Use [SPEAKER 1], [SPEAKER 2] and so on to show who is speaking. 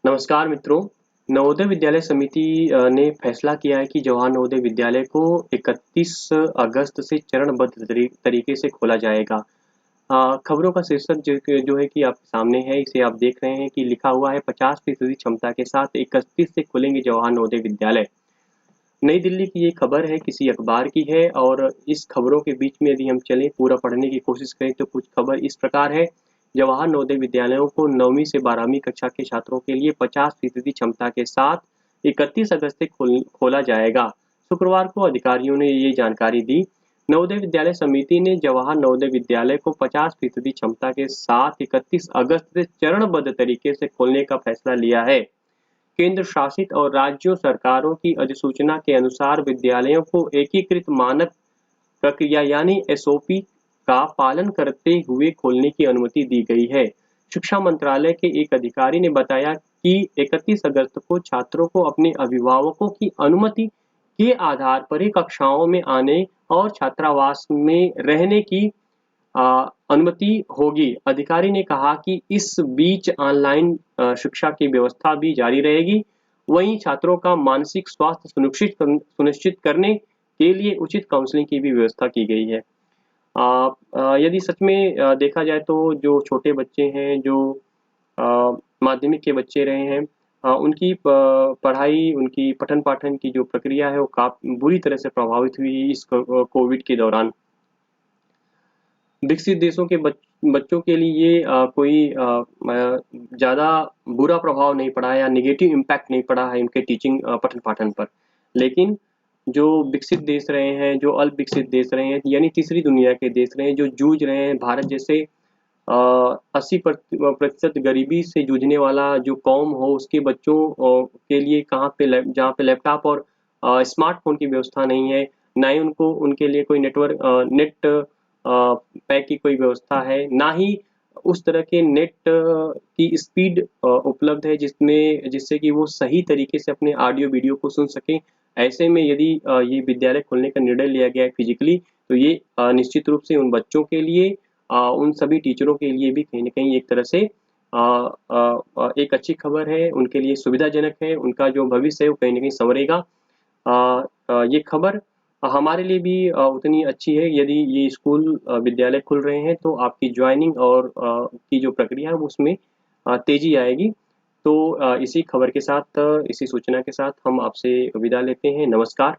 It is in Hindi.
[SPEAKER 1] नमस्कार मित्रों। नवोदय विद्यालय समिति ने फैसला किया है कि जवाहर नवोदय विद्यालय को 31 अगस्त से चरणबद्ध तरीके से खोला जाएगा। खबरों का शीर्षक जो है कि आपके सामने है, इसे आप देख रहे हैं कि लिखा हुआ है 50% क्षमता के साथ 31 से खुलेंगे जवाहर नवोदय विद्यालय। नई दिल्ली की ये खबर है, किसी अखबार की है और इस खबरों के बीच में यदि हम चलें पूरा पढ़ने की कोशिश करें तो कुछ खबर इस प्रकार है। जवाहर नवोदय विद्यालयों को 9वीं से 12वीं कक्षा के छात्रों के लिए 50% क्षमता के साथ 31 अगस्त से खोला जाएगा। शुक्रवार को अधिकारियों ने ये जानकारी दी। नवोदय विद्यालय समिति ने जवाहर नवोदय विद्यालय को 50% क्षमता के साथ 31 अगस्त से चरणबद्ध तरीके से खोलने का फैसला लिया है। केंद्र शासित और राज्यों सरकारों की अधिसूचना के अनुसार विद्यालयों को एकीकृत मानक प्रक्रिया यानी एसओपी का पालन करते हुए खोलने की अनुमति दी गई है। शिक्षा मंत्रालय के एक अधिकारी ने बताया कि 31 अगस्त को छात्रों को अपने अभिभावकों की अनुमति के आधार पर ही कक्षाओं में आने और छात्रावास में रहने की अनुमति होगी। अधिकारी ने कहा कि इस बीच ऑनलाइन शिक्षा की व्यवस्था भी जारी रहेगी। वहीं छात्रों का मानसिक स्वास्थ्य सुनिश्चित करने के लिए उचित काउंसलिंग की भी व्यवस्था की गई है। यदि सच में देखा जाए तो जो छोटे बच्चे हैं, जो माध्यमिक के बच्चे रहे हैं, उनकी पढ़ाई, उनकी पठन-पाठन की जो प्रक्रिया है वो बुरी तरह से प्रभावित हुई इस कोविड के दौरान। विकसित देशों के बच्चों के लिए ये कोई ज़्यादा बुरा प्रभाव नहीं पड़ा है या नेगेटिव इम्पैक्ट नहीं पड़ा है इनके टीचिंग पठन-पाठन पर। लेकिन जो विकसित देश रहे हैं, जो अल्प विकसित देश रहे हैं, यानी तीसरी दुनिया के देश रहे हैं, जो जूझ रहे हैं, भारत जैसे 80% गरीबी से जूझने वाला जो कौम हो, उसके बच्चों के लिए कहाँ पे जहाँ पे लैपटॉप और स्मार्टफ़ोन की व्यवस्था नहीं है, ना ही उनके लिए कोई नेट पैक की कोई व्यवस्था है, ना ही उस तरह के नेट की स्पीड उपलब्ध है जिससे कि वो सही तरीके से अपने ऑडियो वीडियो को सुन सकें। ऐसे में यदि ये विद्यालय खोलने का निर्णय लिया गया है फिजिकली, तो ये निश्चित रूप से उन बच्चों के लिए, उन सभी टीचरों के लिए भी कहीं न कहीं एक तरह से एक अच्छी खबर है, उनके लिए सुविधाजनक है, उनका जो भविष्य है वो कहीं न कहीं संवरेगा। ये खबर हमारे लिए भी उतनी अच्छी है। यदि ये स्कूल विद्यालय खुल रहे हैं तो आपकी जॉइनिंग और की जो प्रक्रिया है वो उसमें तेज़ी आएगी। तो इसी खबर के साथ, इसी सूचना के साथ हम आपसे विदा लेते हैं। नमस्कार।